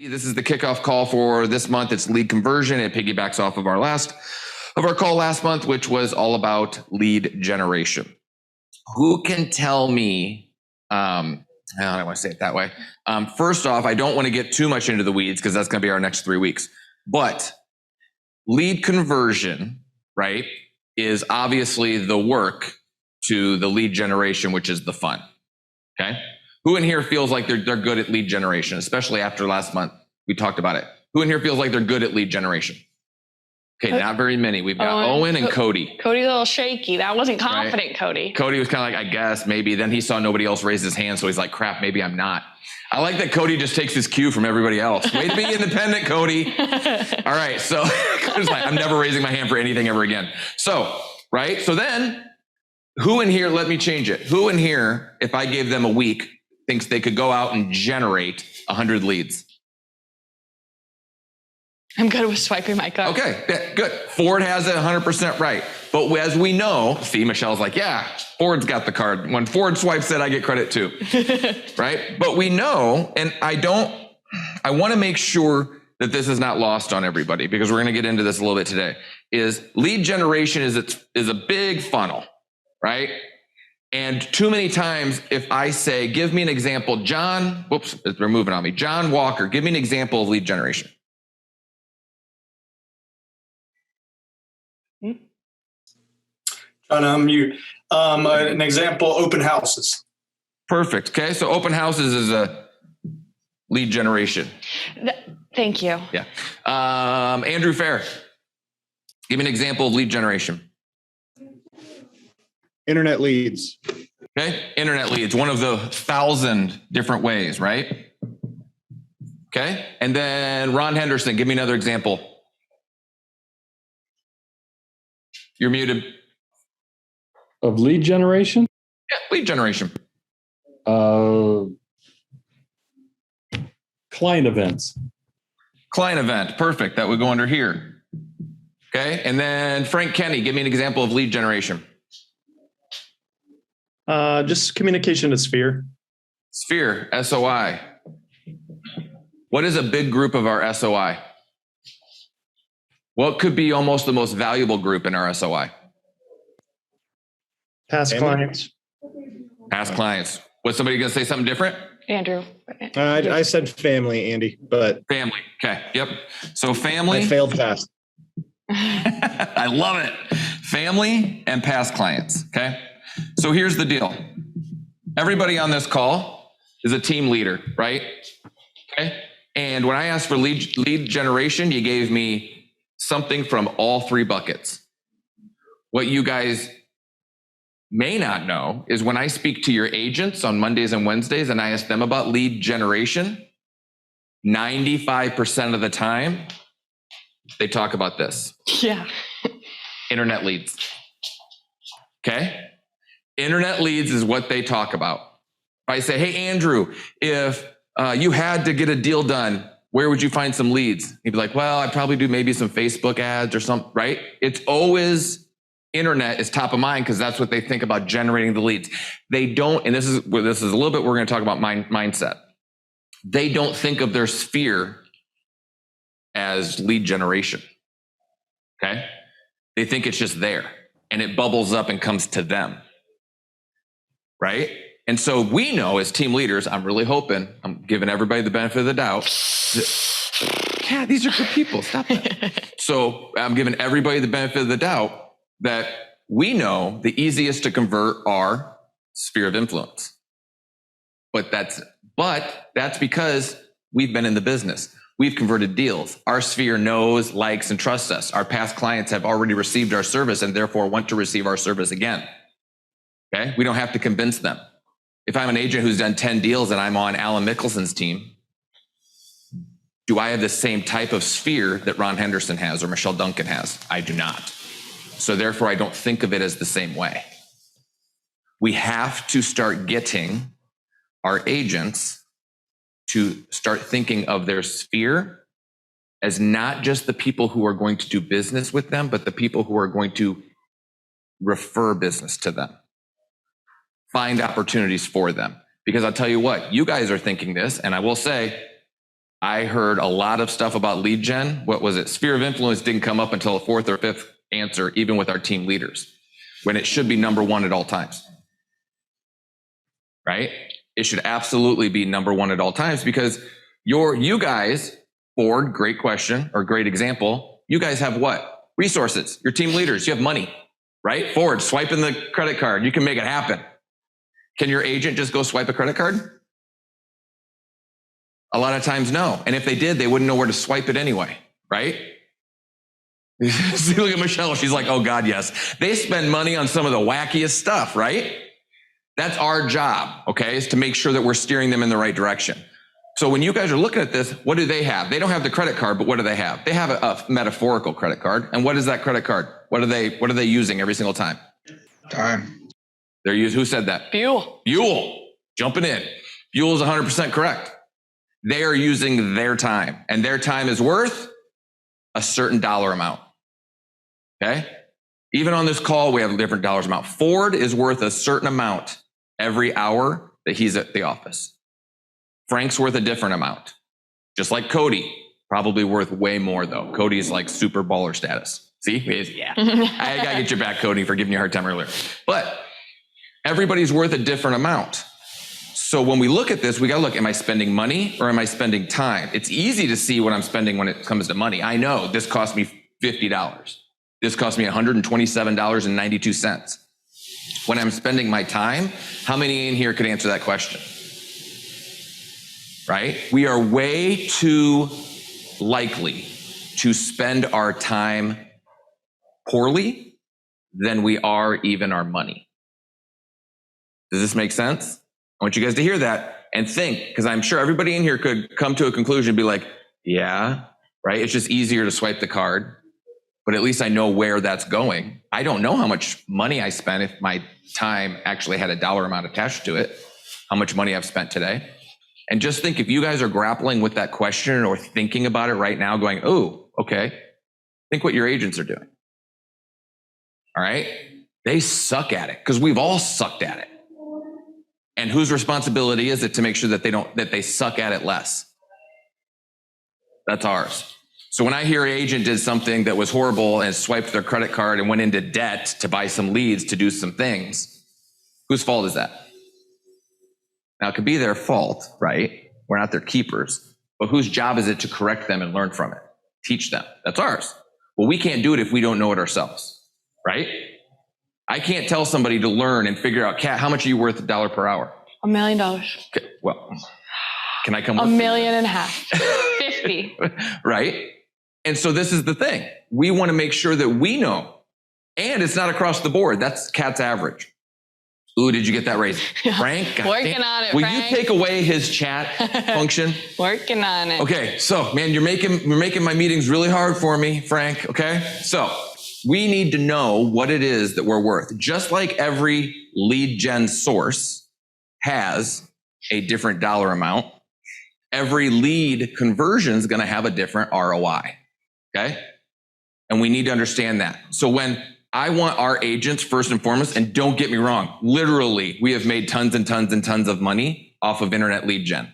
This is the kickoff call for this month. It's lead conversion. It piggybacks off of our call last month, which was all about lead generation. Who can tell me, I don't want to say it that way. First off, I don't want to get too much into the weeds because that's going to be our next 3 weeks. But lead conversion, right, is obviously the work to the lead generation, which is the fun. Okay. Who in here feels like they're good at lead generation, especially after last month? We talked about it. Who in here feels like they're good at lead generation? Okay, not very many. We've got Owen and Cody. Cody's a little shaky. That wasn't confident, right? Cody. Cody was kind of like, I guess, maybe. Then he saw nobody else raise his hand, so he's like, crap, maybe I'm not. I like that Cody just takes his cue from everybody else. Way to be independent, Cody. All right, so Cody's like, I'm never raising my hand for anything ever again. So, right? So then, who in here, let me change it. Who in here, if I gave them a week, thinks they could go out and generate 100 leads? I'm good with swiping my card. Okay, yeah, good. Ford has it 100% right. But as we know, see, Michelle's like, yeah, Ford's got the card. When Ford swipes it, I get credit too, right? But we know, and I want to make sure that this is not lost on everybody because we're going to get into this a little bit today, is lead generation is a big funnel, right? And too many times, if I say, give me an example, John, whoops, they're moving on me. John Walker, give me an example of lead generation. Trying to unmute. An example, open houses. Perfect. Okay, so open houses is a lead generation. Thank you. Yeah. Andrew Fair, give me an example of lead generation. Internet leads. Okay, internet leads, one of the 1,000 different ways, right? Okay, and then Ron Henderson, give me another example. You're muted. Of lead generation? Yeah, lead generation. Client events. Client event, perfect. That would go under here. Okay, and then Frank Kenny, give me an example of lead generation. Just communication to Sphere. Sphere, SOI. What is a big group of our SOI? What could be almost the most valuable group in our SOI? Past clients. Past clients. Was somebody going to say something different? Andrew. I said family, Andy, but family. Okay. Yep. So family. I failed fast. I love it. Family and past clients. Okay. So here's the deal. Everybody on this call is a team leader, right? Okay. And when I asked for lead generation, you gave me something from all 3 buckets. What you guys may not know is when I speak to your agents on Mondays and Wednesdays and I ask them about lead generation, 95% of the time, they talk about this. Yeah. Internet leads. Okay? Internet leads is what they talk about. I say, hey, Andrew, if you had to get a deal done, where would you find some leads? He'd be like, well, I'd probably do maybe some Facebook ads or something, right? It's always internet is top of mind because that's what they think about generating the leads. They don't, and this is a little bit, we're going to talk about mindset. They don't think of their sphere as lead generation. Okay. They think it's just there and it bubbles up and comes to them. Right. And so we know as team leaders, I'm really hoping, I'm giving everybody the benefit of the doubt. Yeah, these are good people. Stop that. So I'm giving everybody the benefit of the doubt that we know the easiest to convert are sphere of influence. But that's because we've been in the business. We've converted deals. Our sphere knows, likes, and trusts us. Our past clients have already received our service and therefore want to receive our service again. Okay? We don't have to convince them. If I'm an agent who's done 10 deals and I'm on Alan Mickelson's team, do I have the same type of sphere that Ron Henderson has or Michelle Duncan has? I do not. So therefore, I don't think of it as the same way. We have to start getting our agents to start thinking of their sphere as not just the people who are going to do business with them, but the people who are going to refer business to them, find opportunities for them. Because I'll tell you what, you guys are thinking this, and I will say, I heard a lot of stuff about lead gen. What was it? Sphere of influence didn't come up until the fourth or fifth answer, even with our team leaders, when it should be number one at all times. Right? It should absolutely be number one at all times because you guys, Ford, great question or great example. You guys have what? Resources. Your team leaders. You have money, right? Ford, swiping the credit card. You can make it happen. Can your agent just go swipe a credit card? A lot of times, no. And if they did, they wouldn't know where to swipe it anyway, right? See, look at Michelle. She's like, oh God, yes. They spend money on some of the wackiest stuff, right? That's our job, okay, is to make sure that we're steering them in the right direction. So when you guys are looking at this, what do they have? They don't have the credit card, but what do they have? They have a metaphorical credit card. And what is that credit card? What are they using every single time? Time. They're using, who said that? Fuel. Fuel. Jumping in. Fuel is 100% correct. They are using their time, and their time is worth a certain dollar amount. Okay? Even on this call, we have a different dollars amount. Ford is worth a certain amount every hour that he's at the office. Frank's worth a different amount. Just like Cody, probably worth way more though. Cody's like super baller status. See? Yeah. I gotta get your back, Cody, for giving you a hard time earlier. But everybody's worth a different amount. So when we look at this, we gotta look, am I spending money or am I spending time? It's easy to see what I'm spending when it comes to money. I know this cost me $50. This cost me $127.92. When I'm spending my time, how many in here could answer that question? Right? We are way too likely to spend our time poorly than we are even our money. Does this make sense? I want you guys to hear that and think, because I'm sure everybody in here could come to a conclusion and be like, yeah, right? It's just easier to swipe the card, but at least I know where that's going. I don't know how much money I spent if my time actually had a dollar amount attached to it, how much money I've spent today. And just think, if you guys are grappling with that question or thinking about it right now, going, oh, okay, think what your agents are doing. All right? They suck at it because we've all sucked at it. And whose responsibility is it to make sure that they suck at it less? That's ours. So when I hear an agent did something that was horrible and swiped their credit card and went into debt to buy some leads to do some things, whose fault is that? Now, it could be their fault, right? We're not their keepers. But whose job is it to correct them and learn from it? Teach them. That's ours. Well, we can't do it if we don't know it ourselves, right? I can't tell somebody to learn and figure out, Kat, how much are you worth $1 per hour? $1 million. Okay, well, can I come $1.5 with million. 50. Right? And so this is the thing. We want to make sure that we know. And it's not across the board. That's Kat's average. Ooh, did you get that raise? Frank? Working on it, Will Frank. you take away his chat function? Working on it. Okay, so man, you're making my meetings really hard for me, Frank, okay? So we need to know what it is that we're worth. Just like every lead gen source has a different dollar amount, every lead conversion is going to have a different ROI, okay? And we need to understand that. So when I want our agents, first and foremost, and don't get me wrong, literally, we have made tons and tons and tons of money off of internet lead gen.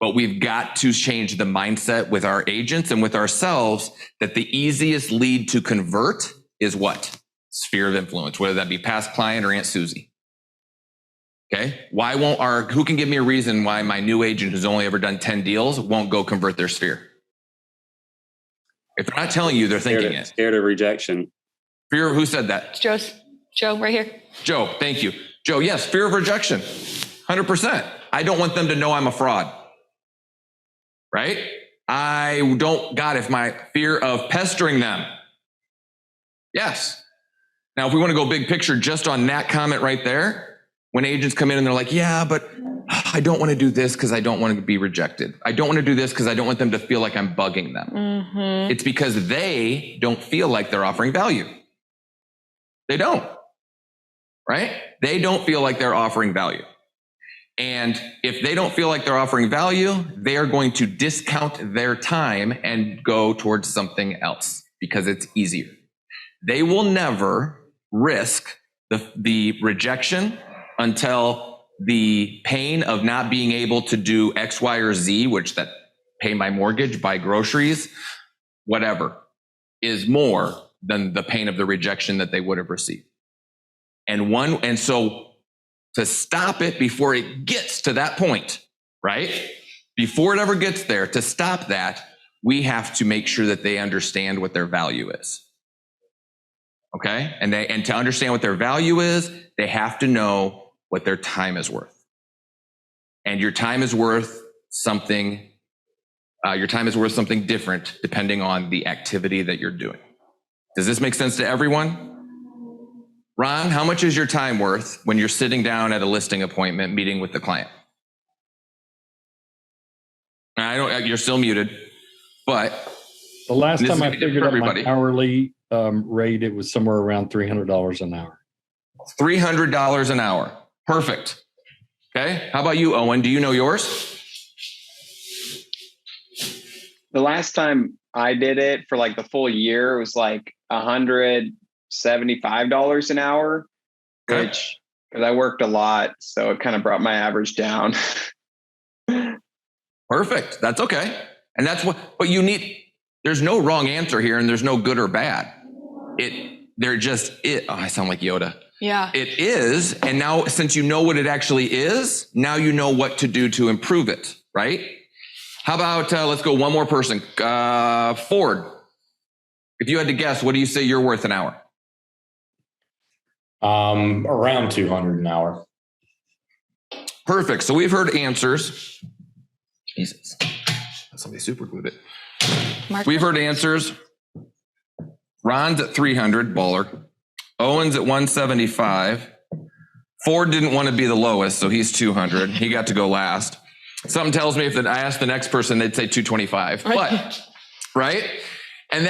But we've got to change the mindset with our agents and with ourselves that the easiest lead to convert is what? Sphere of influence, whether that be past client or Aunt Susie. Okay? Who can give me a reason why my new agent who's only ever done 10 deals won't go convert their sphere? If they're not telling you, they're thinking it. Scared of rejection. Fear of, who said that? Joe, right here. Joe, thank you. Joe, yes, fear of rejection, 100%. I don't want them to know I'm a fraud, right? If my fear of pestering them. Yes. Now, if we want to go big picture just on that comment right there, when agents come in and they're like, yeah, but I don't want to do this because I don't want to be rejected. I don't want to do this because I don't want them to feel like I'm bugging them. Mm-hmm. It's because they don't feel like they're offering value. They don't, right? They don't feel like they're offering value. And if they don't feel like they're offering value, they are going to discount their time and go towards something else because it's easier. They will never risk the rejection until the pain of not being able to do X, Y, or Z, which that pay my mortgage, buy groceries, whatever, is more than the pain of the rejection that they would have received. And so to stop it before it gets to that point, right? Before it ever gets there, to stop that, we have to make sure that they understand what their value is. Okay? And to understand what their value is, they have to know what their time is worth. And your time is worth something different depending on the activity that you're doing. Does this make sense to everyone? Ron, how much is your time worth when you're sitting down at a listing appointment meeting with the client? You're still muted, but The last this time is I gonna be different figured for out my everybody. hourly rate, it was somewhere around $300 an hour. $300 an hour. Perfect. Okay. How about you, Owen? Do you know yours? The last time I did it for like the full year, it was like $175 an hour, Okay. which, because I worked a lot, so it kind of brought my average down. Perfect. That's okay. And that's but you need, there's no wrong answer here and there's no good or bad. I sound like Yoda. Yeah. It is. And now, since you know what it actually is, now you know what to do to improve it, right? How about, let's go one more person. Ford, if you had to guess, what do you say you're worth an hour? Around 200 an hour. Perfect. So we've heard answers. Jesus. Somebody super glued it. We've heard answers. Ron's at 300, baller. Owen's at 175. Ford didn't want to be the lowest, so he's 200. He got to go last. Something tells me if I asked the next person, they'd say 225. But, right? And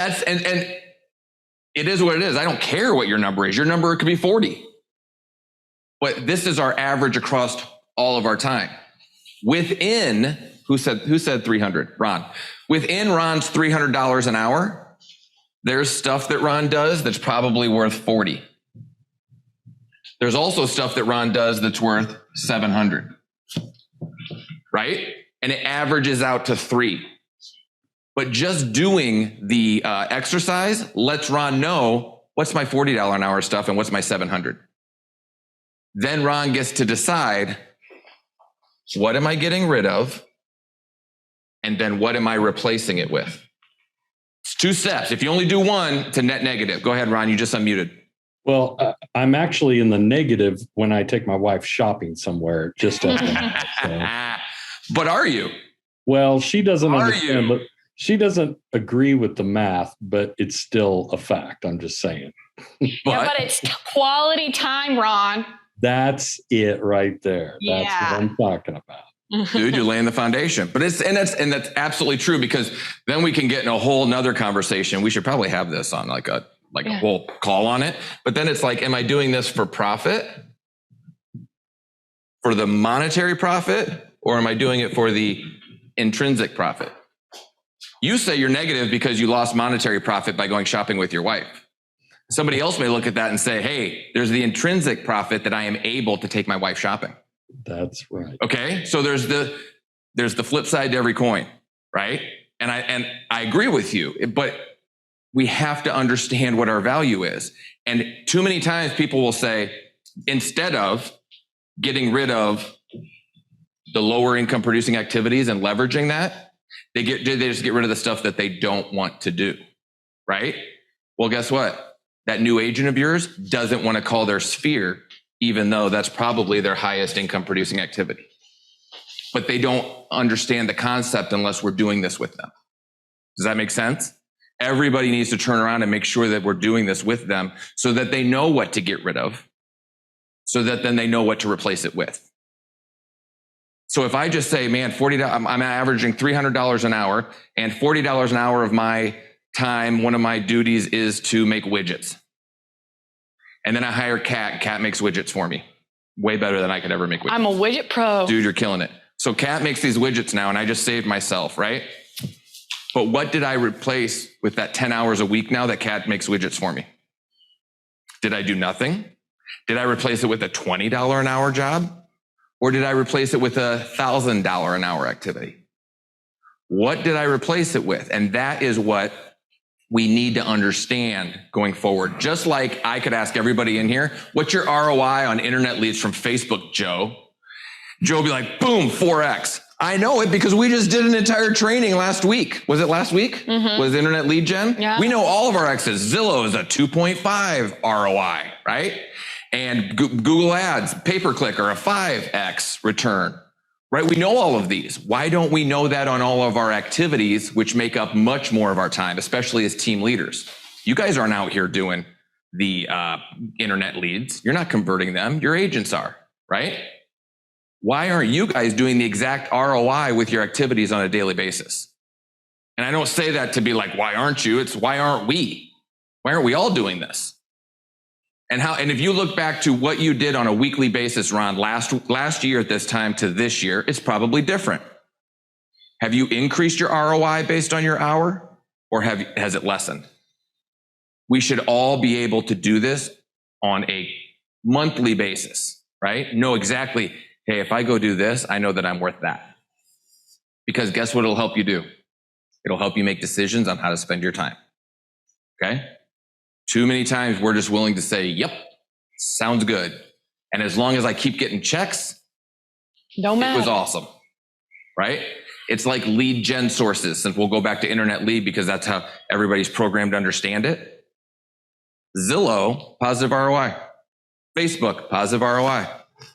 it is what it is. I don't care what your number is. Your number could be 40. But this is our average across all of our time. Within, who said 300? Ron. Within Ron's $300 an hour, there's stuff that Ron does that's probably worth 40. There's also stuff that Ron does that's worth 700. Right? And it averages out to 3. But just doing the exercise lets Ron know what's my $40 an hour stuff and what's my 700. Then Ron gets to decide, what am I getting rid of? And then what am I replacing it with? It's 2 steps. If you only do one, it's a net negative. Go ahead, Ron. You just unmuted. Well, I'm actually in the negative when I take my wife shopping somewhere. Just so. But are you? Well, she doesn't Are understand. you? But she doesn't agree with the math, but it's still a fact. I'm just saying. Yeah, but it's quality time, Ron. That's it right there. That's Yeah. what I'm talking about. Dude, you're laying the foundation. But that's absolutely true, because then we can get in a whole nother conversation. We should probably have this on like a whole call on it. But then it's like, am I doing this for profit? For the monetary profit? Or am I doing it for the intrinsic profit? You say you're negative because you lost monetary profit by going shopping with your wife. Somebody else may look at that and say, hey, there's the intrinsic profit that I am able to take my wife shopping. That's right. Okay. So there's the flip side to every coin, right? And I agree with you, but we have to understand what our value is. And too many times people will say, instead of getting rid of the lower income producing activities and leveraging that, they just get rid of the stuff that they don't want to do, right? Well, guess what? That new agent of yours doesn't want to call their sphere, even though that's probably their highest income producing activity. But they don't understand the concept unless we're doing this with them. Does that make sense? Everybody needs to turn around and make sure that we're doing this with them so that they know what to get rid of, so that then they know what to replace it with. So if I just say, man, I'm averaging $300 an hour, and $40 an hour of my time, one of my duties is to make widgets. And then I hire Kat. Kat makes widgets for me. Way better than I could ever make widgets. I'm a widget pro. Dude, you're killing it. So Kat makes these widgets now, and I just saved myself, right? But what did I replace with that 10 hours a week now that Kat makes widgets for me? Did I do nothing? Did I replace it with a $20 an hour job? Or did I replace it with a $1,000 an hour activity? What did I replace it with? And that is what we need to understand going forward. Just like I could ask everybody in here, what's your ROI on internet leads from Facebook, Joe? Joe will be like, boom, 4X. I know it because we just did an entire training last week. Was it last week? Was internet lead gen? Yeah. We know all of our X's. Zillow is a 2.5 ROI, right? And Google Ads, pay-per-click are a 5X return, right? We know all of these. Why don't we know that on all of our activities, which make up much more of our time, especially as team leaders? You guys aren't out here doing the internet leads. You're not converting them. Your agents are, right? Why aren't you guys doing the exact ROI with your activities on a daily basis? And I don't say that to be like, why aren't you? It's why aren't we? Why aren't we all doing this? And if you look back to what you did on a weekly basis, Ron, last year at this time to this year, it's probably different. Have you increased your ROI based on your hour, or has it lessened? We should all be able to do this on a monthly basis, right? Know exactly, hey, if I go do this, I know that I'm worth that. Because guess what it'll help you do? It'll help you make decisions on how to spend your time. Okay? Too many times we're just willing to say, yep, sounds good. And as long as I keep getting checks, Don't it matter. was awesome, right? It's like lead gen sources, since we'll go back to internet lead because that's how everybody's programmed to understand it. Zillow, positive ROI. Facebook, positive ROI.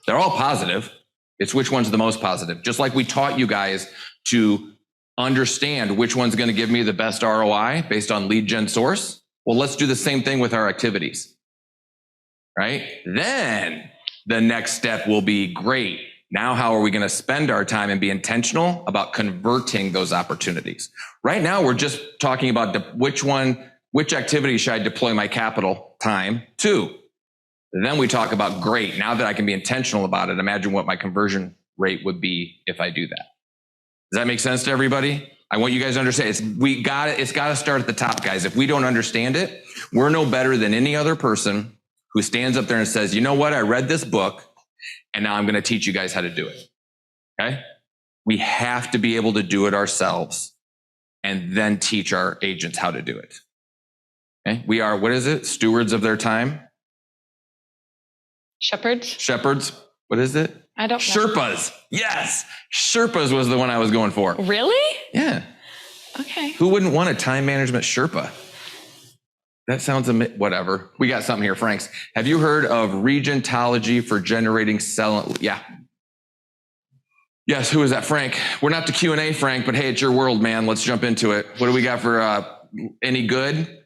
They're all positive. It's which one's the most positive. Just like we taught you guys to understand which one's going to give me the best ROI based on lead gen source. Well, let's do the same thing with our activities, right? Then the next step will be, great. Now, how are we going to spend our time and be intentional about converting those opportunities? Right now, we're just talking about which activity should I deploy my capital time to? Then we talk about, great, now that I can be intentional about it, imagine what my conversion rate would be if I do that. Does that make sense to everybody? I want you guys to understand, it's got to start at the top, guys. If we don't understand it, we're no better than any other person who stands up there and says, you know what, I read this book and now I'm going to teach you guys how to do it. Okay? We have to be able to do it ourselves and then teach our agents how to do it. Okay? We are, what is it? Stewards of their time? Shepherds. What is it? I don't know. Sherpas. Yes. Sherpas was the one I was going for. Really? Yeah. Okay. Who wouldn't want a time management Sherpa? That sounds whatever. We got something here, Franks. Have you heard of Regentology for generating Yeah. Yes. Who is that? Frank. We're not the Q&A, Frank, but hey, it's your world, man. Let's jump into it. What do we got for any good?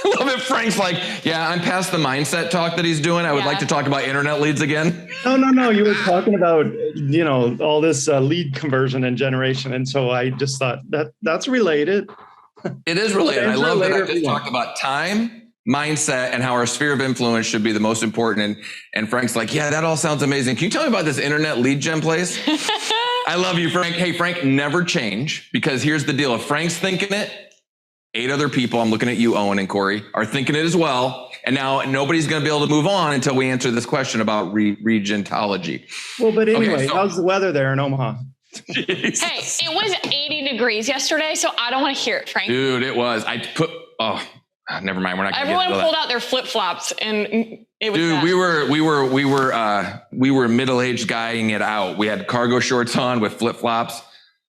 I love it. Frank's like, yeah, I'm past the mindset talk that he's doing. I would like to talk about internet leads again. No. You were talking about, all this lead conversion and generation. And so I just thought that's related. It is related. I love that I just Yeah. talked about time, mindset, and how our sphere of influence should be the most important. And Frank's like, yeah, that all sounds amazing. Can you tell me about this internet lead gen place? I love you, Frank. Hey, Frank, never change, because here's the deal. If Frank's thinking it, 8 other people, I'm looking at you, Owen and Corey, are thinking it as well. And now nobody's going to be able to move on until we answer this question about Regentology. Well, but anyway, so- how's the weather there in Omaha? Hey, it was 80 degrees yesterday, so I don't want to hear it, Frank. Dude, it was. Never mind. We're not going to Everyone pulled out their flip-flops, and it was Dude, bad. we were middle-aged guying it out. We had cargo shorts on with flip-flops.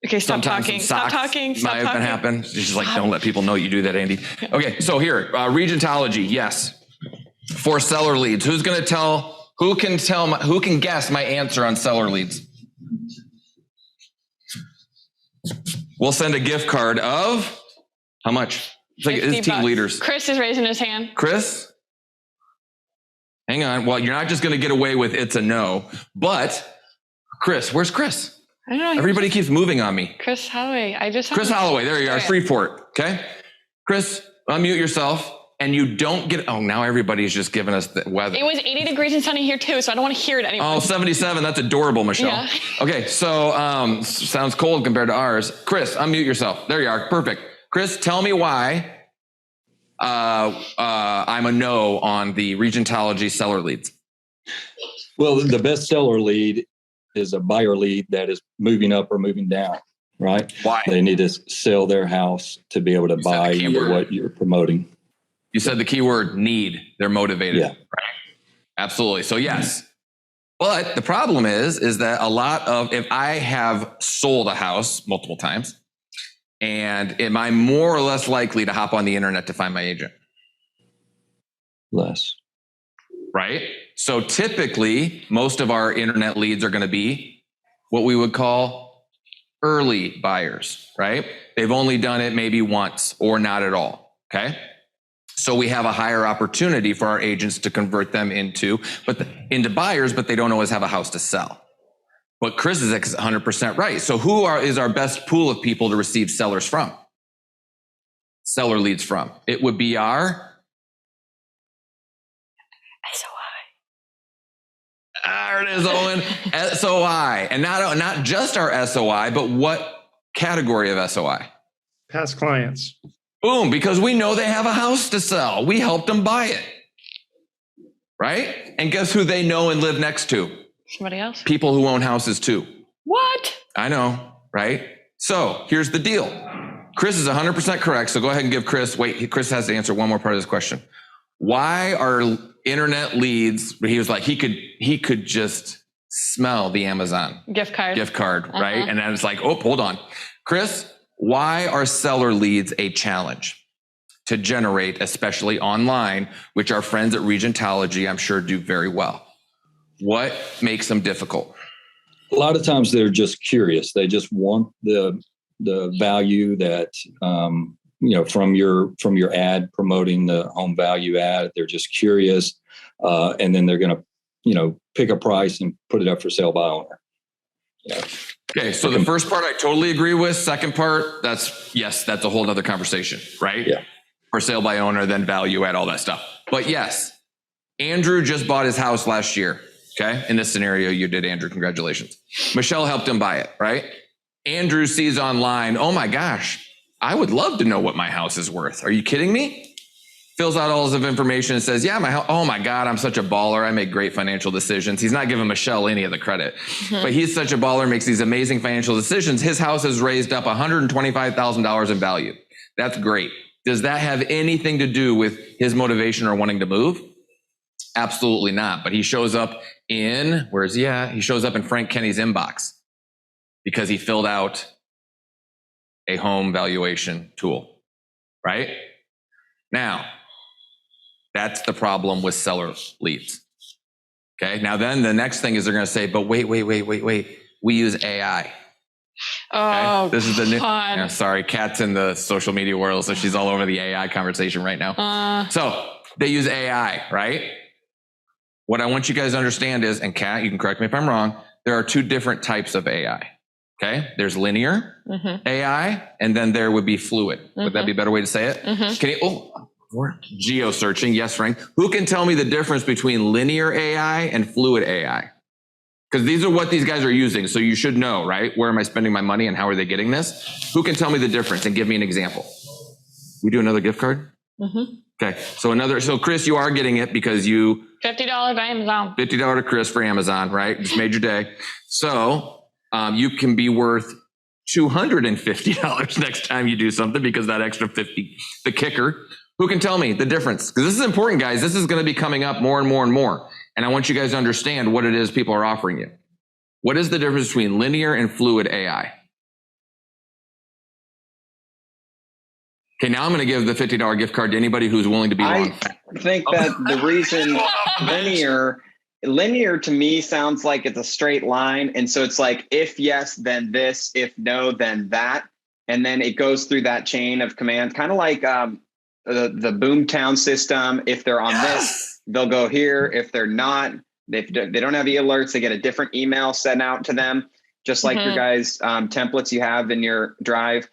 Okay, stop Sometimes talking. some Stop socks talking. Stop might talking. happen. She's just like, don't let people know you do that, Andy. Okay, so here, Regentology, yes. For seller leads, who can guess my answer on seller leads? We'll send a gift card of how much? It's like it's team $50. leaders. Chris is raising his hand. Chris? Hang on. Well, you're not just going to get away with it's a no, but Chris, where's Chris? I don't know. Everybody keeps moving on me. Chris Holloway. Chris Holloway. There you are. Freeport. Okay. Chris, unmute yourself. And you don't get, now everybody's just giving us the weather. It was 80 degrees and sunny here too, so I don't want to hear it anymore. Oh, 77. That's adorable, Michelle. Yeah. Okay. So, sounds cold compared to ours. Chris, unmute yourself. There you are. Perfect. Chris, tell me why I'm a no on the Regentology seller leads. Well, the best seller lead is a buyer lead that is moving up or moving down. right? Why? They need to sell their house to be able to You said the buy key into word. what you're promoting. You said the keyword need. They're motivated. Yeah. Right? Absolutely. So yes. But the problem is that a lot of, if I have sold a house multiple times, and am I more or less likely to hop on the internet to find my agent? Less. Right? So typically, most of our internet leads are going to be what we would call early buyers, right? They've only done it maybe once or not at all. Okay. So we have a higher opportunity for our agents to convert them into buyers, but they don't always have a house to sell. But Chris is 100% right. So who is our best pool of people to receive seller leads from? It would be our there it is, Owen. SOI. And not just our SOI, but what category of SOI? Past clients. Boom, because we know they have a house to sell. We helped them buy it. Right? And guess who they know and live next to? Somebody else? People who own houses too. What? I know, right? So here's the deal. Chris is 100% correct. So go ahead and give Chris has to answer one more part of this question. Why are internet leads? He was like, he could just smell the Amazon Gift card. right? And I was like, oh, hold on. Chris, why are seller leads a challenge to generate, especially online, which our friends at Regentology, I'm sure, do very well? What makes them difficult? A lot of times they're just curious. They just want the value that from your ad promoting the home value ad. They're just curious, and then they're going to pick a price and put it up for sale by owner. Yeah. Okay, so the first part I totally agree with. Second part, that's a whole other conversation, right? Yeah. For sale by owner, then value add, all that stuff. But yes, Andrew just bought his house last year. Okay, in this scenario you did, Andrew, congratulations. Michelle helped him buy it, right? Andrew sees online, oh my gosh, I would love to know what my house is worth. Are you kidding me? Fills out all his information and says, yeah, my house, oh my God, I'm such a baller. I make great financial decisions. He's not giving Michelle any of the credit, but he's such a baller, makes these amazing financial decisions. His house has raised up $125,000 in value. That's great. Does that have anything to do with his motivation or wanting to move? Absolutely not. But he shows up in, where is he at? He shows up in Frank Kenny's inbox because he filled out a home valuation tool, right? Now, that's the problem with seller leads. Okay. Now then the next thing is they're going to say, but wait. We use AI. Oh, okay? This is the new, God. sorry, Kat's in the social media world, so she's all over the AI conversation right now. So they use AI, right? What I want you guys to understand is, and Kat, you can correct me if I'm wrong, there are two different types of AI. Okay. There's linear AI, and then there would be fluid. Would that be a better way to say it? Can you, we're geo searching. Yes, Frank. Who can tell me the difference between linear AI and fluid AI? Because these are what these guys are using. So you should know, right? Where am I spending my money and how are they getting this? Who can tell me the difference and give me an example? We do another gift card? Okay. So Chris, you are getting it because you $50 by Amazon. $50 to Chris for Amazon, right? Just made your day. So you can be worth $250 next time you do something because that extra 50, the kicker. Who can tell me the difference? Because this is important, guys. This is going to be coming up more and more and more. And I want you guys to understand what it is people are offering you. What is the difference between linear and fluid AI? Okay, now I'm going to give the $50 gift card to anybody who's willing to be wrong. I think that the reason linear to me sounds like it's a straight line. And so it's like, if yes, then this, if no, then that. And then it goes through that chain of command, kind of like the Boomtown system. If they're on this, they'll go here. If they're not, if they don't have alerts, they get a different email sent out to them, just like your guys' templates you have in your drive.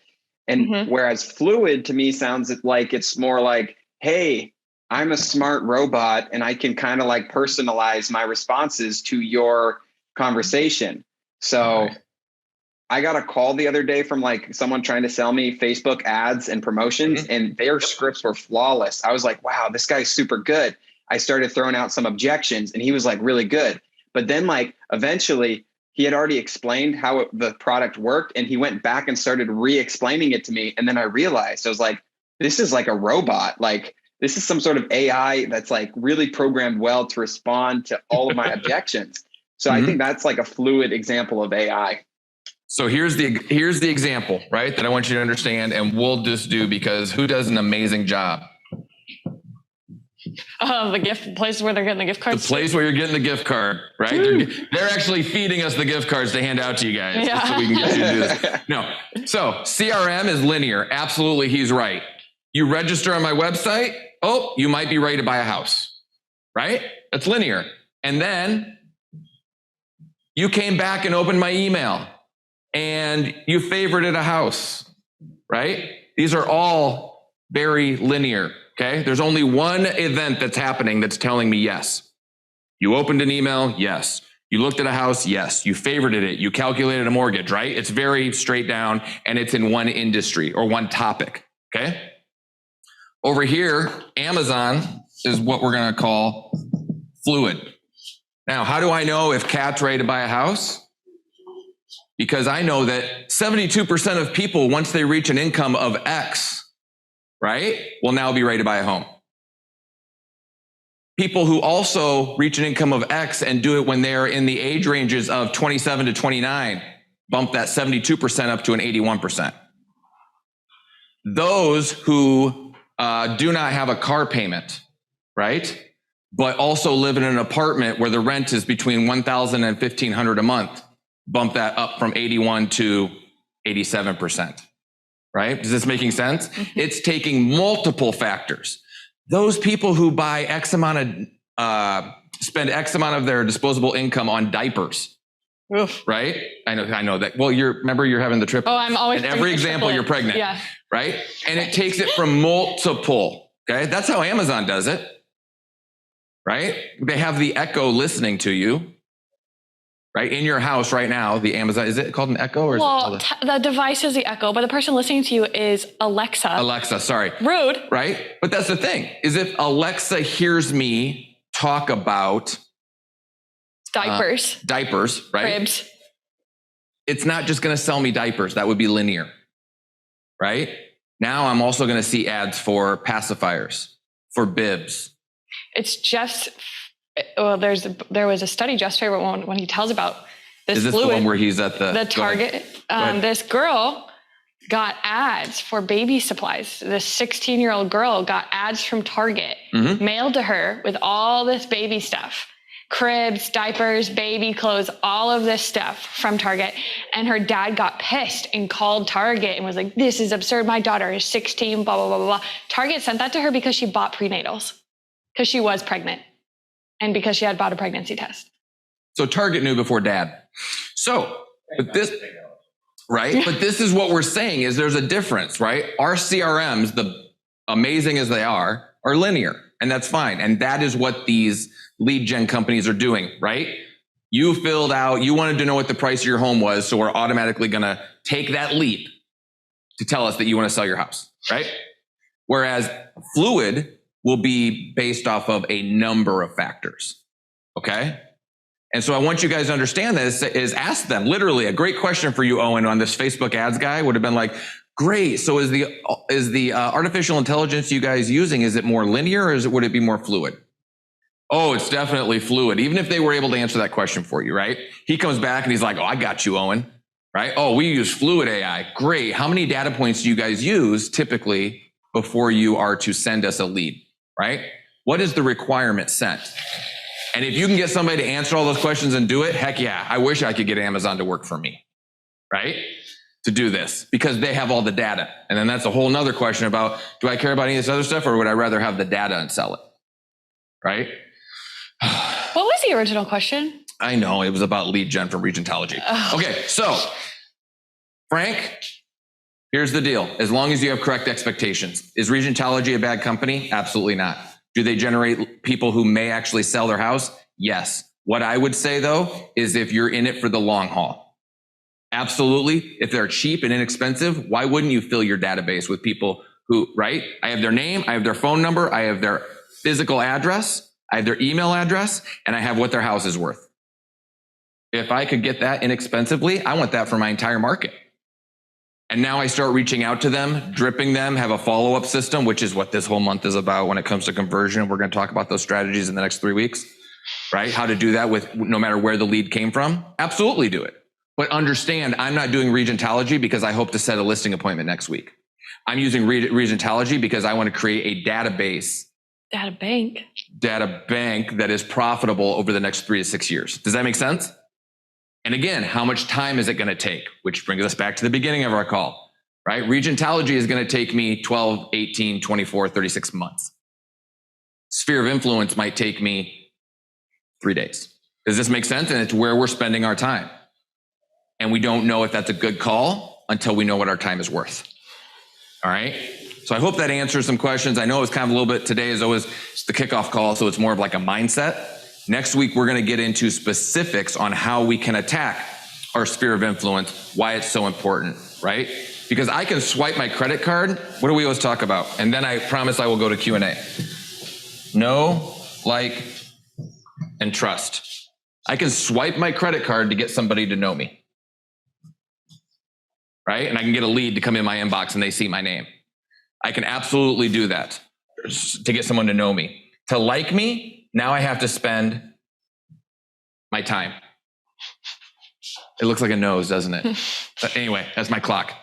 And whereas fluid to me sounds like it's more like, hey, I'm a smart robot and I can kind of like personalize my responses to your conversation. So I got a call the other day from like someone trying to sell me Facebook ads and promotions and their scripts were flawless. I was like, wow, this guy's super good. I started throwing out some objections and he was like really good. But then like eventually he had already explained how the product worked, and he went back and started re-explaining it to me. And then I realized, I was like, this is like a robot. Like, this is some sort of AI that's like really programmed well to respond to all of my objections. So I think that's like a fluid example of AI. So here's the example, right, that I want you to understand, and we'll just do, because who does an amazing job? The gift place where they're getting the gift cards. The place where you're getting the gift card, right? They're actually feeding us the gift cards to hand out to you guys, so we can get you to do this. No, so CRM is linear. Absolutely, he's right. You register on my website. Oh, you might be ready to buy a house, right? That's linear. And then you came back and opened my email and you favorited a house, right? These are all very linear, okay? There's only one event that's happening that's telling me yes. You opened an email, yes. You looked at a house, yes. You favorited it. You calculated a mortgage, right? It's very straight down, and it's in one industry or one topic, okay? Over here, Amazon is what we're going to call fluid. Now, how do I know if Kat's ready to buy a house? Because I know that 72% of people, once they reach an income of X, right, will now be ready to buy a home. People who also reach an income of X and do it when they're in the age ranges of 27 to 29, bump that 72% up to an 81%. Those who do not have a car payment, right, but also live in an apartment where the rent is between $1,000 and $1,500 a month, bump that up from 81 to 87%, right? Is this making sense? It's taking multiple factors. Those people who buy X amount of, spend X amount of their disposable income on diapers, right? I know that. Well, remember you're having the trip. Oh, I'm always. In every example, you're pregnant, yeah, right? And it takes it from multiple, okay? That's how Amazon does it, right? They have the Echo listening to you. Right in your house right now, the Amazon, is it called an Echo or? Well, the device is the Echo, but the person listening to you is Alexa. Alexa, sorry. Rude. Right? But that's the thing, is if Alexa hears me talk about diapers, right? Cribs. It's not just going to sell me diapers. That would be linear, right? Now I'm also going to see ads for pacifiers, for bibs. It's just. Well, there was a study, Jeff's favorite one, when he tells about this. Is this fluid, the one where he's at the Target? This girl got ads for baby supplies. This 16-year-old girl got ads from Target mailed to her with all this baby stuff, cribs, diapers, baby clothes, all of this stuff from Target. And her dad got pissed and called Target and was like, "This is absurd. My daughter is 16, blah, blah, blah, blah." Target sent that to her because she bought prenatals, because she was pregnant. And because she had bought a pregnancy test. So Target knew before dad. So, but this, right? But this is what we're saying is there's a difference, right? Our CRMs, the amazing as they are linear, and that's fine. And that is what these lead gen companies are doing, right? You filled out, you wanted to know what the price of your home was. So we're automatically going to take that leap to tell us that you want to sell your house, right? Whereas fluid will be based off of a number of factors, okay? And so I want you guys to understand this, is ask them. Literally, a great question for you, Owen, on this Facebook ads guy would have been like, great, so is the artificial intelligence you guys using, is it more linear or would it be more fluid? Oh, it's definitely fluid, even if they were able to answer that question for you, right? He comes back and he's like, oh, I got you, Owen, right? Oh, we use fluid AI, great. How many data points do you guys use typically before you are to send us a lead? Right? What is the requirement sent? And if you can get somebody to answer all those questions and do it, heck yeah, I wish I could get Amazon to work for me, right? To do this, because they have all the data. And then that's a whole nother question about, do I care about any of this other stuff, or would I rather have the data and sell it? Right? What was the original question? I know, it was about lead gen from Regentology. Oh. Okay, so Frank, here's the deal. As long as you have correct expectations. Is Regentology a bad company? Absolutely not. Do they generate people who may actually sell their house? Yes. What I would say though, is if you're in it for the long haul. Absolutely. If they're cheap and inexpensive, why wouldn't you fill your database with people who, right? I have their name, I have their phone number, I have their physical address, I have their email address, and I have what their house is worth. If I could get that inexpensively, I want that for my entire market. And now I start reaching out to them, dripping them, have a follow-up system, which is what this whole month is about when it comes to conversion. We're going to talk about those strategies in the next 3 weeks, right? How to do that with no matter where the lead came from. Absolutely do it. But understand, I'm not doing Regentology because I hope to set a listing appointment next week. I'm using Regentology because I want to create a database. Data bank That is profitable over the next 3 to 6 years. Does that make sense? And again, how much time is it going to take? Which brings us back to the beginning of our call, right? Regentology is going to take me 12, 18, 24, 36 months. Sphere of influence might take me 3 days. Does this make sense? And it's where we're spending our time. And we don't know if that's a good call until we know what our time is worth. All right. So I hope that answers some questions. I know it was kind of a little bit today is always the kickoff call. So it's more of like a mindset. Next week, we're going to get into specifics on how we can attack our sphere of influence, why it's so important, right? Because I can swipe my credit card. What do we always talk about? And then I promise I will go to Q&A. Know, like, and trust. I can swipe my credit card to get somebody to know me, right? And I can get a lead to come in my inbox and they see my name. I can absolutely do that to get someone to know me. To like me, now I have to spend my time. It looks like a nose, doesn't it? But anyway, that's my clock.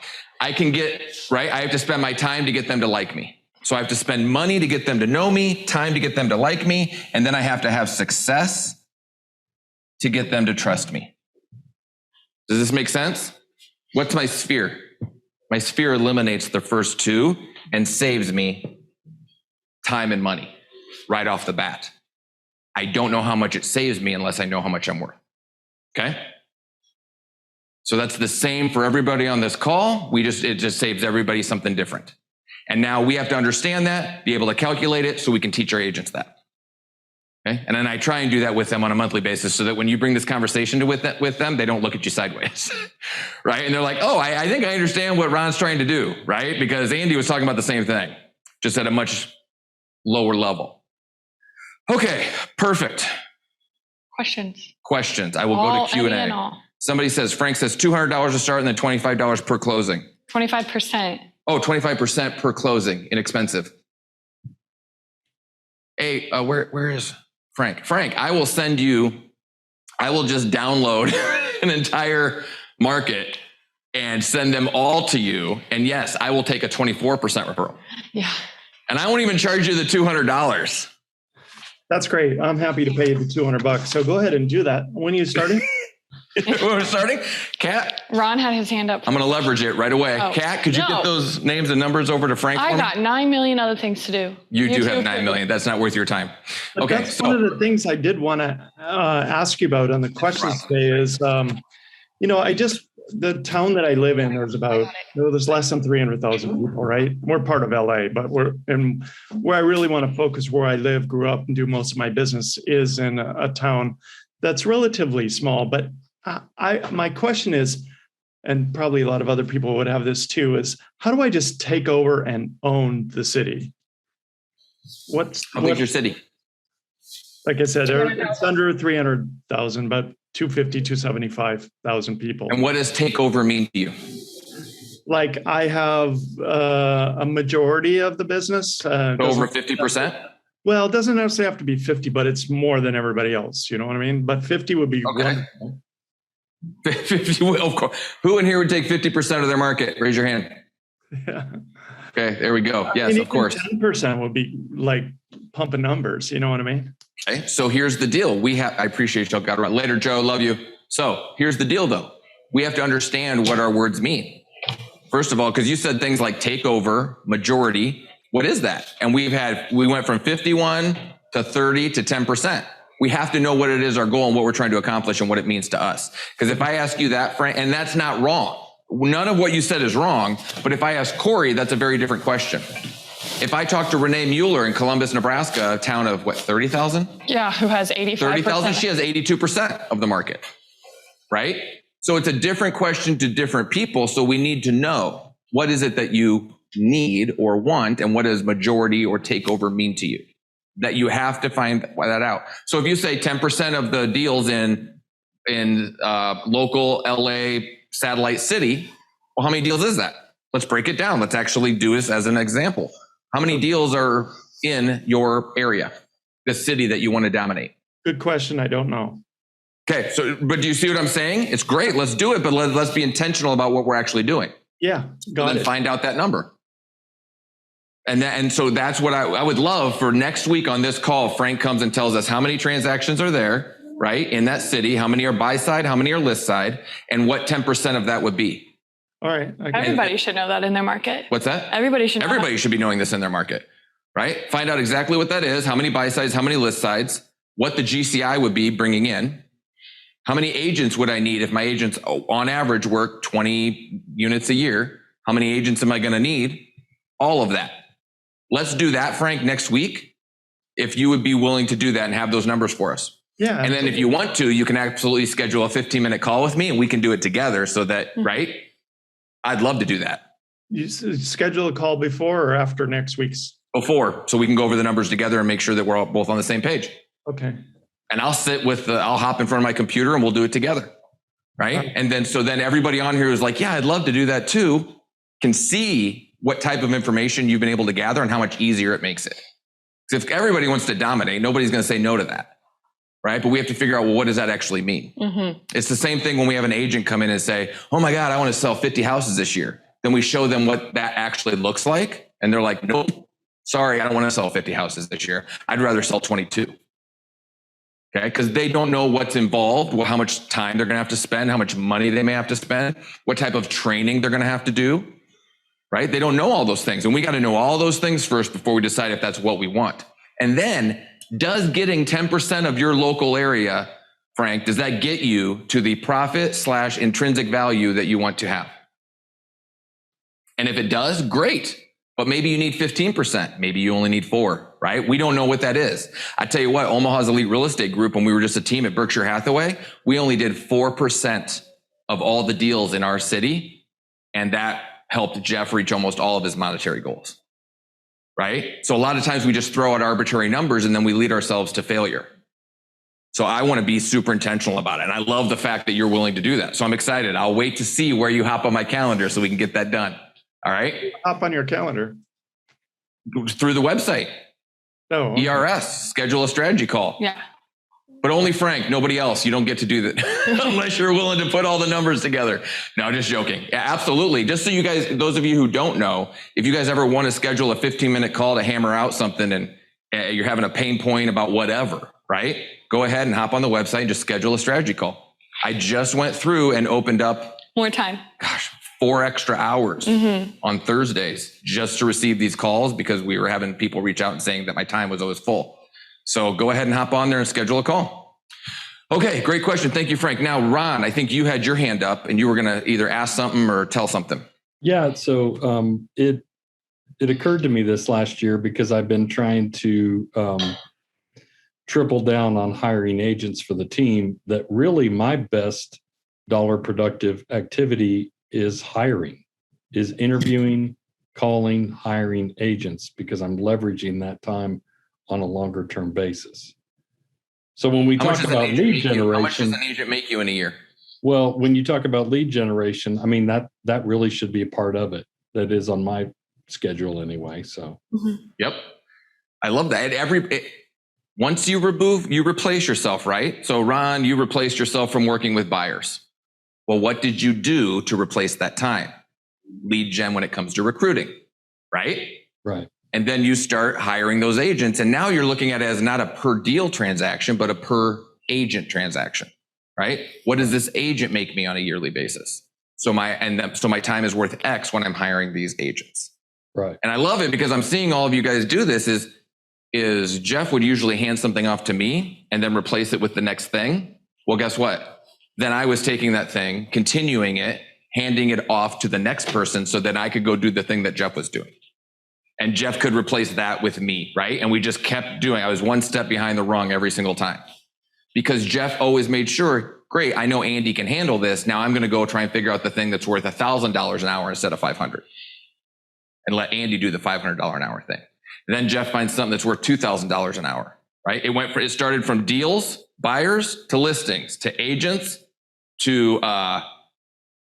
I can get, right? I have to spend my time to get them to like me. So I have to spend money to get them to know me, time to get them to like me, and then I have to have success to get them to trust me. Does this make sense? What's my sphere? My sphere eliminates the first two and saves me time and money right off the bat. I don't know how much it saves me unless I know how much I'm worth. Okay? So that's the same for everybody on this call. It just saves everybody something different. And now we have to understand that, be able to calculate it so we can teach our agents that. Okay? And then I try and do that with them on a monthly basis so that when you bring this conversation with them, they don't look at you sideways. Right? And they're like, oh, I think I understand what Ron's trying to do, right? Because Andy was talking about the same thing, just at a much lower level. Okay, perfect. Questions. I will go to Q&A. Somebody says, Frank says $200 to start and then $25 per closing. 25%. Oh, 25% per closing. Inexpensive. Hey, where is Frank? Frank, I will just download an entire market and send them all to you. And yes, I will take a 24% referral. Yeah. And I won't even charge you the $200. That's great. I'm happy to pay you the $200. So go ahead and do that. When are you starting? When we're starting? Kat? Ron had his hand up. I'm going to leverage it right away. Oh, Kat, could you get those names and numbers over to Frank? I got 9 million other things to do. You do have 9 million. That's not worth your time. But okay. That's one of the things I did want to ask you about on the questions today is, the town that I live in, there's less than 300,000 people, right? We're part of LA, but where I really want to focus where I live, grew up, and do most of my business is in a town that's relatively small. But my question is, and probably a lot of other people would have this too, is how do I just take over and own the city? How big's your city? Like I said, it's under 300,000, but 250, 275,000 people. And what does takeover mean to you? Like I have a majority of the business. Over 50%? Well, it doesn't necessarily have to be 50, but it's more than everybody else. You know what I mean? But 50 would be wonderful. 50, of course. Who in here would take 50% of their market? Raise your hand. Yeah. Okay, there we go. Yes, of course. 10% would be like pumping numbers. You know what I mean? Okay, so here's the deal. I appreciate y'all. Got around later, Joe. Love you. So here's the deal, though. We have to understand what our words mean. First of all, because you said things like takeover, majority. What is that? And we went from 51 to 30 to 10%. We have to know what it is, our goal, and what we're trying to accomplish and what it means to us. Because if I ask you that, Frank, and that's not wrong. None of what you said is wrong. But if I ask Corey, that's a very different question. If I talk to Renee Mueller in Columbus, Nebraska, a town of 30,000? Yeah, who has 85%. 30,000, she has 82% of the market, right? So it's a different question to different people. So we need to know what is it that you need or want, and what does majority or takeover mean to you? That you have to find that out. So if you say 10% of the deals in in local LA satellite city. Well, how many deals is that? Let's break it down. Let's actually do this as an example. How many deals are in your area, the city that you want to dominate? Good question. I don't know. Okay, so, but do you see what I'm saying? It's great. Let's do it, but let's be intentional about what we're actually doing. Yeah, got it. Find out that number. And so that's what I would love for next week on this call. Frank comes and tells us how many transactions are there, right, in that city, how many are buy side, how many are list side, and what 10% of that would be. All right. Okay. Everybody should know that in their market. What's that? Everybody should know Everybody that. should be knowing this in their market, right? Find out exactly what that is, how many buy sides, how many list sides, what the GCI would be bringing in, how many agents would I need if my agents on average work 20 units a year, how many agents am I going to need? All of that. Let's do that, Frank, next week, if you would be willing to do that and have those numbers for us. Yeah. And then if you want to, you can absolutely schedule a 15-minute call with me and we can do it together so that, right? I'd love to do that. You schedule a call before or after next week's? Before, so we can go over the numbers together and make sure that we're all both on the same page. Okay. And I'll hop in front of my computer and we'll do it together. Right. And then, so then everybody on here is like, yeah, I'd love to do that too, can see what type of information you've been able to gather and how much easier it makes it. Because if everybody wants to dominate, nobody's going to say no to that. Right. But we have to figure out, well, what does that actually mean? Mm-hmm. It's the same thing when we have an agent come in and say, oh my God, I want to sell 50 houses this year. Then we show them what that actually looks like. And they're like, nope, sorry, I don't want to sell 50 houses this year. I'd rather sell 22. Okay. Because they don't know what's involved, well, how much time they're going to have to spend, how much money they may have to spend, what type of training they're going to have to do. Right. They don't know all those things. And we got to know all those things first before we decide if that's what we want. And then, does getting 10% of your local area, Frank, does that get you to the profit/intrinsic value that you want to have? And if it does, great. But maybe you need 15%. Maybe you only need 4%, right? We don't know what that is. I tell you what, Omaha's Elite Real Estate Group, when we were just a team at Berkshire Hathaway, we only did 4% of all the deals in our city. And that helped Jeff reach almost all of his monetary goals. Right? So a lot of times we just throw out arbitrary numbers and then we lead ourselves to failure. So I want to be super intentional about it. And I love the fact that you're willing to do that. So I'm excited. I'll wait to see where you hop on my calendar so we can get that done. All right? Hop on your calendar. Through the website. No. Okay. ERS, schedule a strategy call. Yeah. But only Frank, nobody else. You don't get to do that unless you're willing to put all the numbers together. No, just joking. Yeah, absolutely. Just so you guys, those of you who don't know, if you guys ever want to schedule a 15-minute call to hammer out something and you're having a pain point about whatever, right? Go ahead and hop on the website and just schedule a strategy call. I just went through and opened up more time. 4 extra hours on Thursdays just to receive these calls because we were having people reach out and saying that my time was always full. So go ahead and hop on there and schedule a call. Okay, great question. Thank you, Frank. Now, Ron, I think you had your hand up and you were going to either ask something or tell something. Yeah, so it occurred to me this last year because I've been trying to triple down on hiring agents for the team that really my best dollar productive activity is hiring, is interviewing, calling, hiring agents because I'm leveraging that time on a longer term basis. So when we talk about lead generation, how much does an agent make you in a year? Well, when you talk about lead generation, I mean, that really should be a part of it. That is on my schedule anyway. So, Yep. I love that. Once you replace yourself, right? So Ron, you replaced yourself from working with buyers. Well, what did you do to replace that time? Lead gen when it comes to recruiting, right? Right. And then you start hiring those agents. And now you're looking at it as not a per deal transaction, but a per agent transaction, right? What does this agent make me on a yearly basis? So my time is worth X when I'm hiring these agents. Right. And I love it because I'm seeing all of you guys do this is Jeff would usually hand something off to me and then replace it with the next thing. Well, guess what? Then I was taking that thing, continuing it, handing it off to the next person so that I could go do the thing that Jeff was doing. And Jeff could replace that with me, right? And we just kept doing. I was one step behind the rung every single time because Jeff always made sure, great, I know Andy can handle this. Now I'm going to go try and figure out the thing that's worth $1,000 an hour instead of $500 and let Andy do the $500 an hour thing. And then Jeff finds something that's worth $2,000 an hour, right? It started from deals buyers to listings to agents to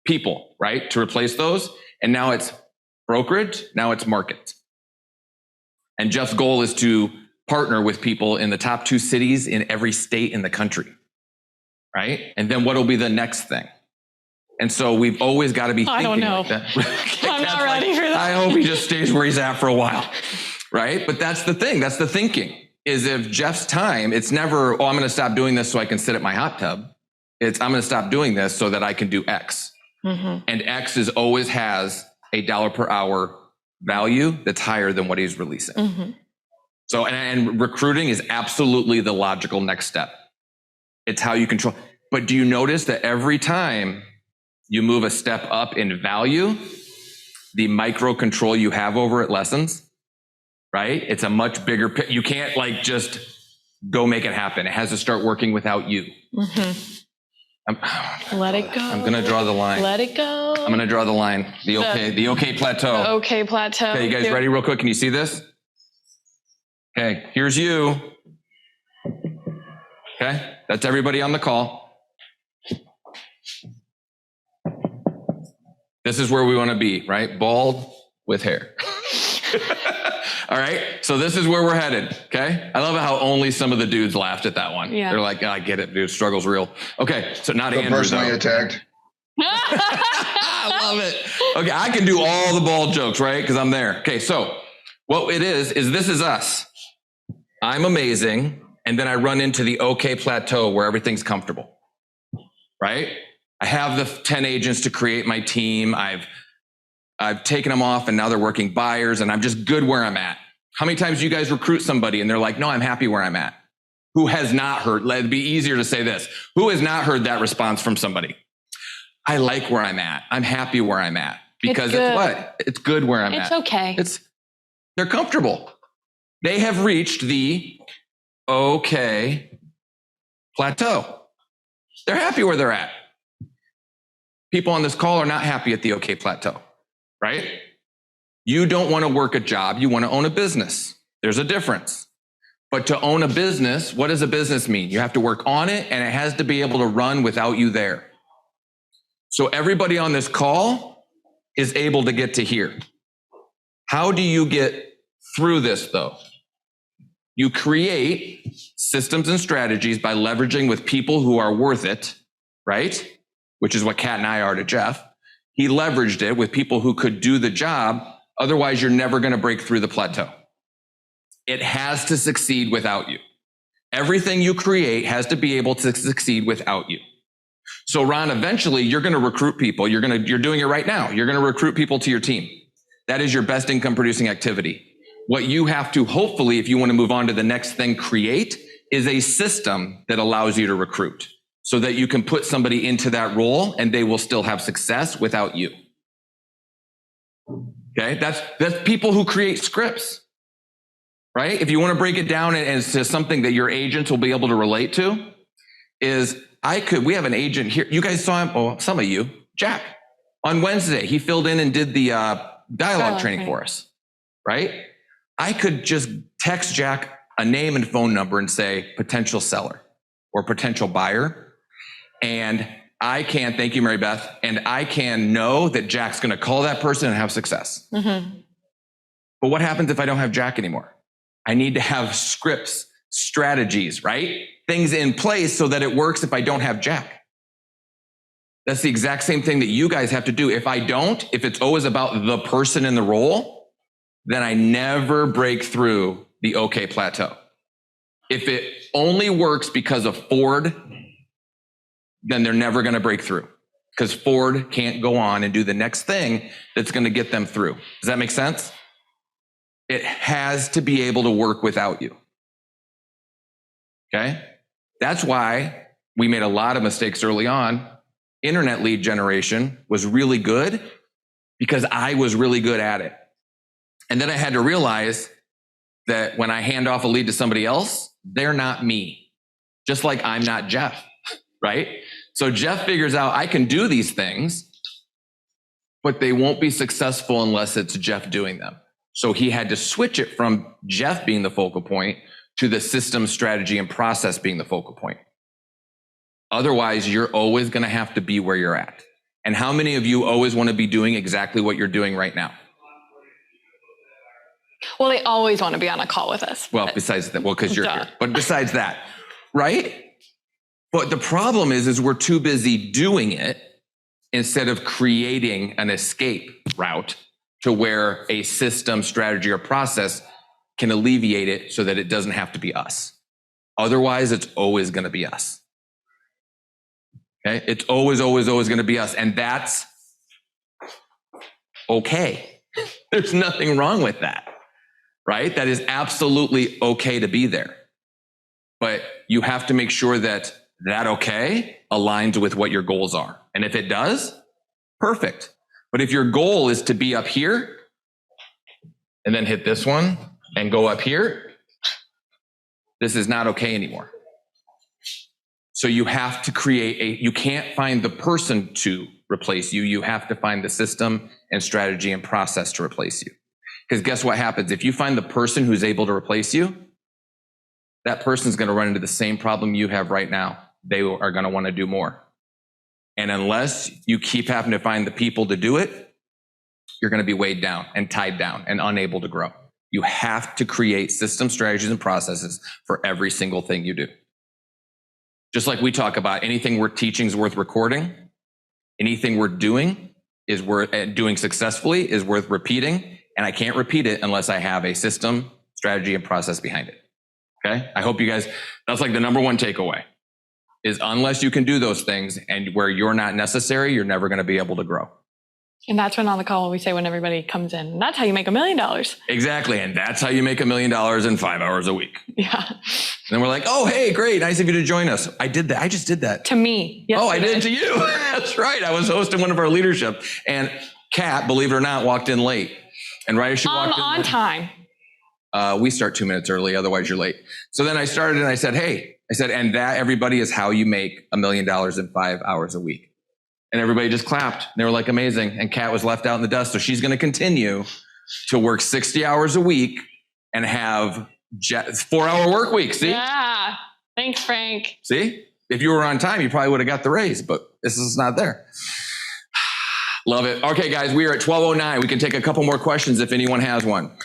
people, right? To replace those. And now it's brokerage. Now it's market. And Jeff's goal is to partner with people in the top 2 cities in every state in the country, right? And then what will be the next thing? And so we've always got to be thinking I don't know. like that. I'm not ready for that. I hope he just stays where he's at for a while, right? But that's the thing. That's the thinking, is if Jeff's time, it's never, oh, I'm going to stop doing this so I can sit at my hot tub. It's, I'm going to stop doing this so that I can do X. And X is always has a $1 per hour value that's higher than what he's releasing. So, and recruiting is absolutely the logical next step. It's how you control. But do you notice that every time you move a step up in value, the micro control you have over it lessens, right? It's a much bigger, you can't like just go make it happen. It has to start working without you. Let it go. I'm going to draw the line. Let it go. I'm going to draw the line. The okay plateau. The okay plateau. Okay, you guys ready real quick? Can you see this? Okay, here's you. Okay, that's everybody on the call. This is where we want to be, right? Bald with hair. All right, so this is where we're headed, okay? I love how only some of the dudes laughed at that one. Yeah. They're like, oh, I get it, dude, struggle's real. Okay, so not So Andrew, personally though. attacked. I love it. Okay, I can do all the bald jokes, right? Because I'm there. Okay, so what it is this is us. I'm amazing, and then I run into the okay plateau where everything's comfortable, right? I have the 10 agents to create my team. I've taken them off and now they're working buyers and I'm just good where I'm at. How many times do you guys recruit somebody and they're like, no, I'm happy where I'm at? Who has not heard, it'd be easier to say this. Who has not heard that response from somebody? I like where I'm at. I'm happy where I'm at. Because it's what? It's good where I'm at. It's okay. They're comfortable. They have reached the okay plateau. They're happy where they're at. People on this call are not happy at the okay plateau, right? You don't want to work a job. You want to own a business. There's a difference. But to own a business, what does a business mean? You have to work on it and it has to be able to run without you there. So everybody on this call is able to get to here. How do you get through this though? You create systems and strategies by leveraging with people who are worth it, right? Which is what Kat and I are to Jeff. He leveraged it with people who could do the job. Otherwise, you're never going to break through the plateau. It has to succeed without you. Everything you create has to be able to succeed without you. So Ron, eventually you're going to recruit people. You're doing it right now. You're going to recruit people to your team. That is your best income producing activity. What you have to, hopefully, if you want to move on to the next thing, create is a system that allows you to recruit so that you can put somebody into that role and they will still have success without you. Okay. That's people who create scripts, right? If you want to break it down as to something that your agents will be able to relate to we have an agent here. You guys saw him. Oh, some of you, Jack, on Wednesday, he filled in and did the dialogue training for us, right? I could just text Jack a name and phone number and say potential seller or potential buyer. And I can, thank you, Mary Beth, and I can know that Jack's going to call that person and have success. But what happens if I don't have Jack anymore? I need to have scripts, strategies, right? Things in place so that it works if I don't have Jack. That's the exact same thing that you guys have to do. If it's always about the person in the role, then I never break through the okay plateau. If it only works because of Ford, then they're never going to break through because Ford can't go on and do the next thing that's going to get them through. Does that make sense? It has to be able to work without you. Okay? That's why we made a lot of mistakes early on. Internet lead generation was really good because I was really good at it. And then I had to realize that when I hand off a lead to somebody else, they're not me. Just like I'm not Jeff, right? So Jeff figures out I can do these things, but they won't be successful unless it's Jeff doing them. So he had to switch it from Jeff being the focal point to the system, strategy, and process being the focal point. Otherwise, you're always going to have to be where you're at. And how many of you always want to be doing exactly what you're doing right now? Well, they always want to be on a call with us. Well, besides that, well, because you're Duh. here. But besides that, right? But the problem is we're too busy doing it instead of creating an escape route to where a system, strategy, or process can alleviate it so that it doesn't have to be us. Otherwise, it's always going to be us. Okay? It's always going to be us. And that's okay. There's nothing wrong with that, right? That is absolutely okay to be there. But you have to make sure that okay aligns with what your goals are. And if it does, perfect. But if your goal is to be up here and then hit this one and go up here, this is not okay anymore. So you have to create you can't find the person to replace you. You have to find the system and strategy and process to replace you. Because guess what happens? If you find the person who's able to replace you, that person's going to run into the same problem you have right now. They are going to want to do more. And unless you keep having to find the people to do it, you're going to be weighed down and tied down and unable to grow. You have to create system strategies and processes for every single thing you do. Just like we talk about, anything we're teaching is worth recording. Anything we're doing is worth doing successfully is worth repeating. And I can't repeat it unless I have a system, strategy, and process behind it. Okay. I hope you guys, that's like the number one takeaway is unless you can do those things and where you're not necessary, you're never going to be able to grow. And that's when on the call we say when everybody comes in, and that's how you make $1 million. Exactly. And that's how you make $1 million in 5 hours a week. Yeah. And then we're like, oh, hey, great. Nice of you to join us. I did that. I just did that. To me. Yesterday. Oh, I did it to you. That's right. I was hosting one of our leadership and Kat, believe it or not, walked in late. And right as she walked in. On time. We start 2 minutes early. Otherwise you're late. So then I started and I said, and that everybody is how you make $1 million in 5 hours a week. And everybody just clapped. They were like, amazing. And Kat was left out in the dust. So she's going to continue to work 60 hours a week and have 4-hour work weeks. See? Yeah. Thanks, Frank. See? If you were on time, you probably would have got the raise, but this is not there. Love it. Okay, guys, we are at 12:09. We can take a couple more questions if anyone has one.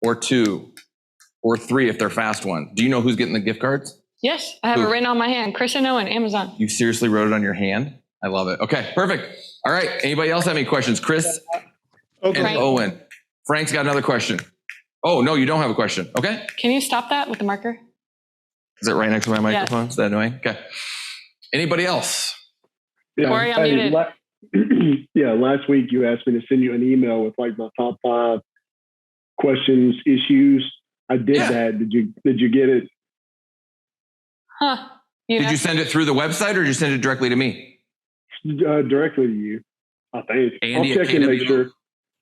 Or 2. Or 3 if they're fast ones. Do you know who's getting the gift cards? Yes, I have it written on my hand. Chris and Owen, Amazon. You seriously wrote it on your hand? I love it. Okay, perfect. All right. Anybody else have any questions? Chris and Owen. Frank's got another question. Oh, no, you don't have a question. Okay. Can you stop that with the marker? Is it right next to my microphone? Yes. Is that annoying? Okay. Anybody else? Yeah. Corey, I'm muted. Last week you asked me to send you an email with like my top 5 questions, issues. I did that. Did you get it? Huh. Did you send it through the website or did you send it directly to me? Directly to you, I think. Andy I'll check and make sure.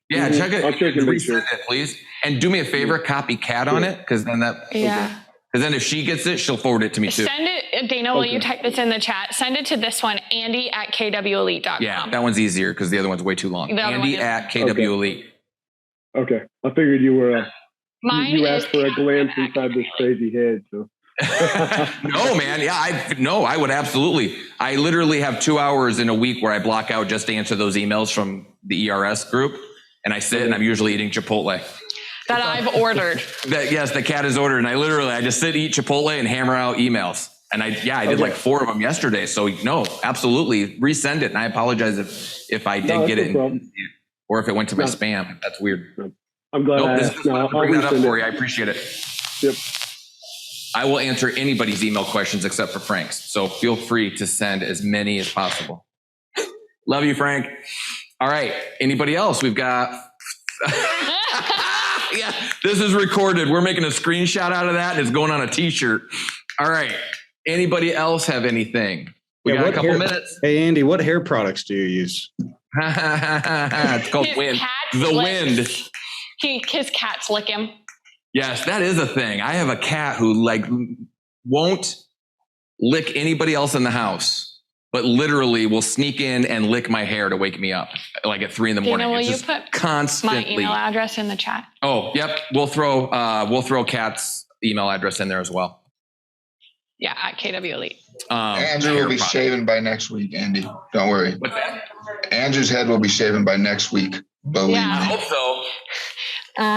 Yeah, check it. I'll check and make sure. Resend it, please. And do me a favor, copy Kat on it, because then Yeah. Because then if she gets it, she'll forward it to me too. Send it, Dana, will you type this in the chat? Send it to this one, Andy@kwelite.com. Yeah, that one's easier because the other one's way too long. Andy@kwelite. Okay. I figured you were, Mine asked for a glance inside this crazy head, so. No, man. Yeah, I would absolutely. I literally have 2 hours in a week where I block out just to answer those emails from the ERS group. And I sit and I'm usually eating Chipotle. That I've ordered. The Kat is ordered. And I just sit, eat Chipotle and hammer out emails. And I did like 4 of them yesterday. So no, absolutely. Resend it. And I apologize if I did get it or if it went to my spam. That's weird. I'm glad I asked. I'll bring that up for you. I appreciate it. Yep. I will answer anybody's email questions except for Frank's. So feel free to send as many as possible. Love you, Frank. All right. Anybody else? We've got... Yeah, this is recorded. We're making a screenshot out of that. And it's going on a t-shirt. All right. Anybody else have anything? We got a couple minutes. Hey, Andy, what hair products do you use? It's called Wind. The Wind. His cats lick him. Yes, that is a thing. I have a cat who won't lick anybody else in the house, but literally will sneak in and lick my hair to wake me up, like at 3 a.m. Dana, will you put constantly my email address in the chat? Oh, yep. We'll throw Kat's email address in there as well. Yeah, at KW Elite. Andrew will be shaven by next week, Andy. Don't worry. What's that? Andrew's head will be shaven by next week. Believe I me. hope so.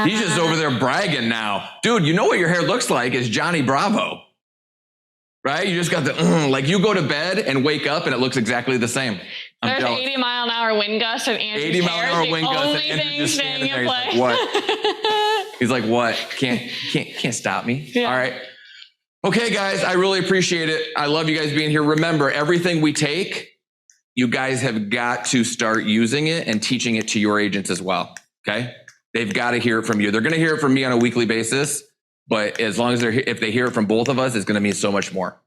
He's just over there bragging now. Dude, you know what your hair looks like is Johnny Bravo. Right? You just got the, like you go to bed and wake up and it looks exactly the same. There's 80-mile-an-hour wind gusts and Andrew's 80-mile-an-hour wind gusts and only Andrew thing just staying standing in there. place. He's like, what? Can't stop me. Yeah. All right. Okay, guys, I really appreciate it. I love you guys being here. Remember, everything we take, you guys have got to start using it and teaching it to your agents as well. Okay. They've got to hear it from you. They're going to hear it from me on a weekly basis, but as long as if they hear it from both of us, it's going to mean so much more.